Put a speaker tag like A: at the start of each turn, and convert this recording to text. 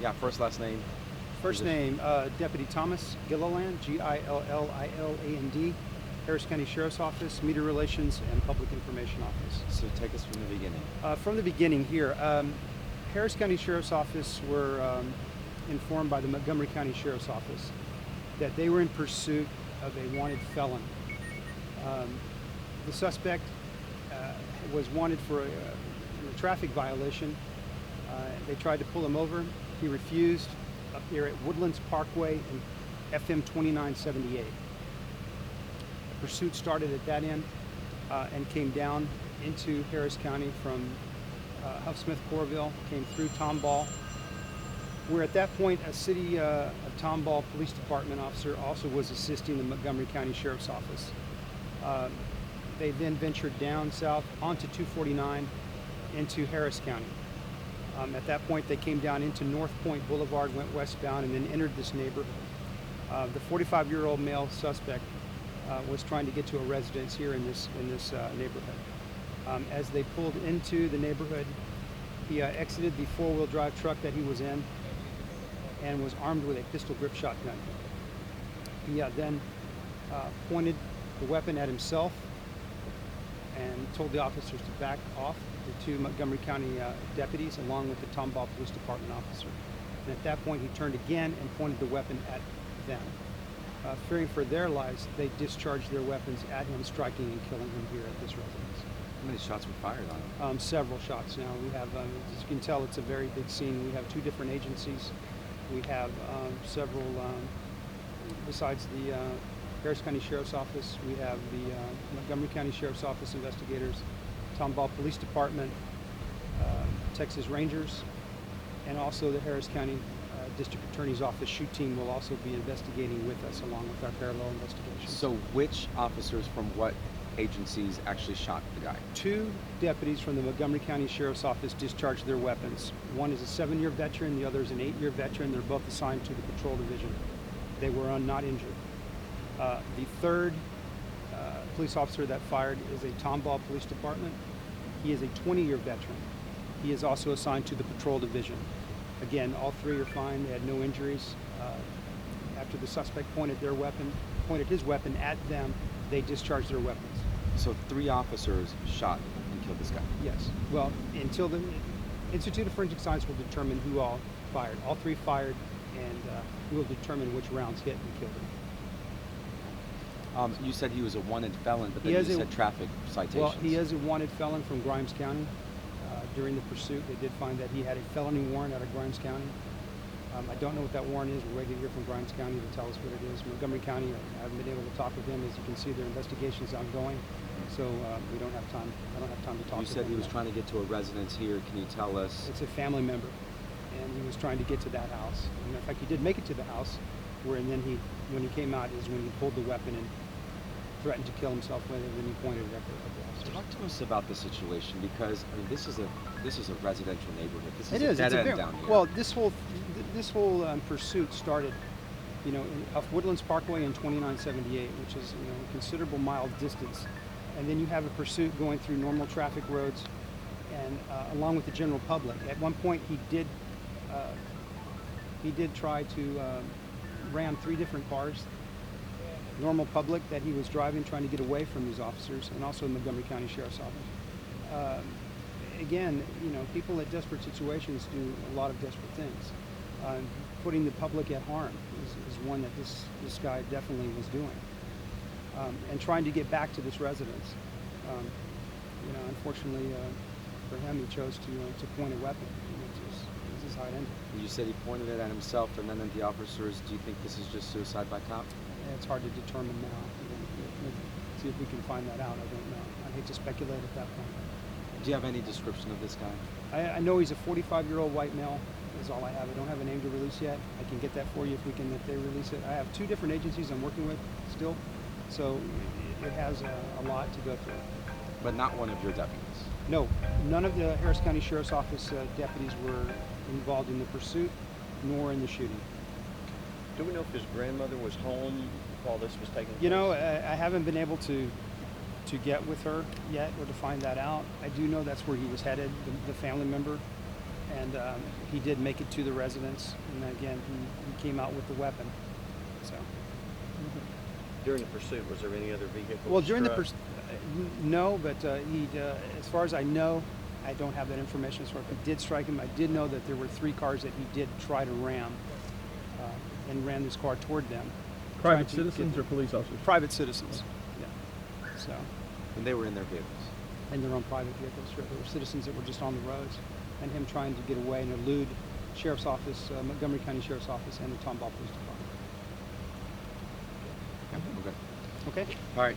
A: Yeah, first, last name.
B: First name, Deputy Thomas Gilliland, Gilliland, Harris County Sheriff's Office, Media Relations and Public Information Office.
A: So take us from the beginning.
B: From the beginning here, Harris County Sheriff's Office were informed by the Montgomery County Sheriff's Office that they were in pursuit of a wanted felon. The suspect was wanted for a traffic violation. They tried to pull him over. He refused up here at Woodlands Parkway and FM 2978. The pursuit started at that end and came down into Harris County from Huffsmith Kohrville, came through Tomball, where at that point a city of Tomball Police Department officer also was assisting the Montgomery County Sheriff's Office. They then ventured down south onto 249 into Harris County. At that point, they came down into Northpointe Boulevard, went westbound, and then entered this neighborhood. The 45-year-old male suspect was trying to get to a residence here in this neighborhood. As they pulled into the neighborhood, he exited the four-wheel drive truck that he was in and was armed with a pistol grip shotgun. He then pointed the weapon at himself and told the officers to back off. The two Montgomery County deputies along with the Tomball Police Department officer. And at that point he turned again and pointed the weapon at them. Fearing for their lives, they discharged their weapons at him, striking and killing him here at this residence.
A: How many shots were fired on him?
B: Several shots now. We have, as you can tell, it's a very big scene. We have two different agencies. We have several, besides the Harris County Sheriff's Office, we have the Montgomery County Sheriff's Office investigators, Tomball Police Department, Texas Rangers, and also the Harris County District Attorney's Office shoot team will also be investigating with us along with our parallel investigations.
A: So which officers from what agencies actually shot the guy?
B: Two deputies from the Montgomery County Sheriff's Office discharged their weapons. One is a 7-year veteran, the other is an 8-year veteran. They're both assigned to the patrol division. They were not injured. The third police officer that fired is a Tomball Police Department. He is a 20-year veteran. He is also assigned to the patrol division. Again, all three are fine. They had no injuries. After the suspect pointed his weapon at them, they discharged their weapons.
A: So 3 officers shot and killed this guy?
B: Yes. Well, until the Institute of Forensic Science will determine who all fired. All 3 fired, and we will determine which rounds hit and killed him.
A: You said he was a wanted felon, but then you said traffic citations.
B: Well, he is a wanted felon from Grimes County. During the pursuit, they did find that he had a felony warrant out of Grimes County. I don't know what that warrant is. We're waiting to hear from Grimes County to tell us what it is. Montgomery County, I haven't been able to talk with them. As you can see, their investigation is ongoing, so we don't have time. I don't have time to talk to them.
A: You said he was trying to get to a residence here. Can you tell us?
B: It's a family member, and he was trying to get to that house. And in fact, he did make it to the house, and then when he came out is when he pulled the weapon and threatened to kill himself with it, and he pointed it at the officers.
A: Talk to us about the situation, because I mean, this is a residential neighborhood. This is
B: a
A: dead end down here.
B: Well, this whole pursuit started, off Woodlands Parkway in 2978, which is a considerable mile distance, and then you have a pursuit going through normal traffic roads, and along with the general public. At one point, he did try to ram 3 different cars. Normal public that he was driving, trying to get away from these officers, and also the Montgomery County Sheriff's Office. Again, people at desperate situations do a lot of desperate things. Putting the public at harm is one that this guy definitely was doing. And trying to get back to this residence. Unfortunately for him, he chose to point a weapon. This is how it ended.
A: You said he pointed it at himself and then at the officers. Do you think this is just suicide by cop?
B: It's hard to determine now. See if we can find that out. I don't know. I hate to speculate at that point.
A: Do you have any description of this guy?
B: I know he's a 45-year-old white male. Is all I have. I don't have a name to release yet. I can get that for you if they release it. I have 2 different agencies I'm working with still, so it has a lot to go through.
A: But not one of your deputies?
B: No, none of the Harris County Sheriff's Office deputies were involved in the pursuit, nor in the shooting.
C: Do we know if his grandmother was home while this was taking place?
B: I haven't been able to get with her yet or to find that out. I do know that's where he was headed, the family member. and he did make it to the residence. And again, he came out with the weapon. So.
C: During the pursuit, was there any other vehicles?
B: Well, during the
C: struck?
B: no, but as far as I know, I don't have that information. As far as I did strike him, I did know that there were 3 cars that he did try to ram, and ran this car toward them.
D: Private citizens or police officers?
B: Private citizens. Yeah. So,
A: And they were in their vehicles.
B: in their own private vehicles. Sure, there were citizens that were just on the roads, and him trying to get away and elude Sheriff's Office, Montgomery County Sheriff's Office, and the Tomball Police Department.
A: Okay.
B: Okay.
A: All right. Cool.